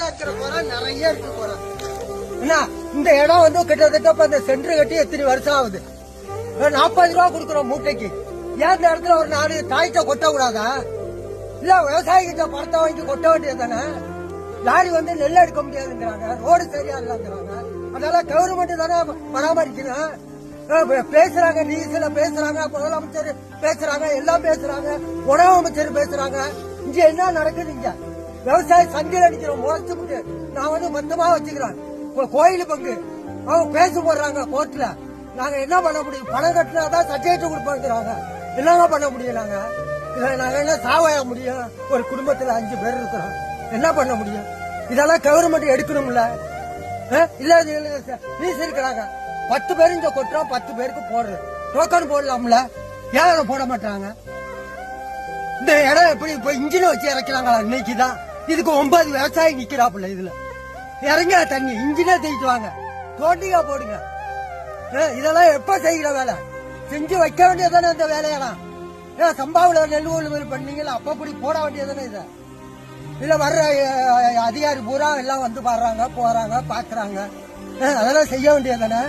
நிறைய இருக்கு போறோம். இந்த இடம் வந்து கிட்டத்தட்ட இந்த சென்டர் கட்டி எத்தனை வருஷம் ஆகுது. 40 ரூபா கொடுக்குறோம் மூட்டைக்கு. ஏன் இந்த இடத்துல ஒரு 4 தாய்த்த கொட்ட கூடாதா? இல்ல விவசாயிகிட்ட பணத்தை வாங்கி கொட்ட வேண்டியது தானே. லாரி வந்து நெல் எடுக்க முடியாதுங்கிறாங்க, ரோடு சரியா இல்லைங்கிறாங்க. அதனால கவர்மெண்ட் தானே பராமரிக்கணும். பேசுறாங்க, நியூஸ்ல பேசுறாங்க, முதலமைச்சர் பேசுறாங்க, எல்லாம் பேசுறாங்க, உணவு அமைச்சர் பேசுறாங்க. இங்க என்ன நடக்குது? இங்க விவசாய சந்தையில் அடிக்கிறோம் முறைச்சுட்டு. நான் வந்து மொத்தமா வச்சுக்கிறேன் கோயில் பங்கு. அவங்க பேச போடுறாங்க கோர்ட்ல. நாங்க என்ன பண்ண முடியும்? பணம் கட்டினாதான் சர்டிபிகேட் கொடுப்பாங்க. என்னங்க பண்ண முடியும்? நாங்க என்ன சாவாய முடியும்? ஒரு குடும்பத்துல 5 பேர் இருக்கிறோம், என்ன பண்ண முடியும்? இதெல்லாம் கவர்மெண்ட் எடுக்கணும்ல. இல்ல நீஸ் இருக்கிறாங்க 10 பேர் இங்க கொட்டுறோம், 10 பேருக்கு போடுறோம். டோக்கன் போடலாம்ல, ஏன் அதை போட மாட்டாங்க? இந்த இடம் எப்படி இப்ப இன்ஜினை வச்சு இறக்கிறாங்களா? இன்னைக்குதான் இதுக்கு 9 விவசாயி நிக்கிறாப்புல. இதுல இறங்க தண்ணி இன்ஜினே தூக்கிட்டு வாங்க, தோண்டியா போடுங்க. இதெல்லாம் எப்ப செய்கிற வேலை? செஞ்சு வைக்க வேண்டியதானே இந்த வேலையெல்லாம். சம்பாவில நெல் கொள்முதல் பண்ணீங்களா, அப்படி போட வேண்டியதானே. இதை இல்ல வர்ற அதிகாரி பூரா எல்லாம் வந்து பாடுறாங்க, போறாங்க, பாக்குறாங்க. அதெல்லாம் செய்ய வேண்டியதானே.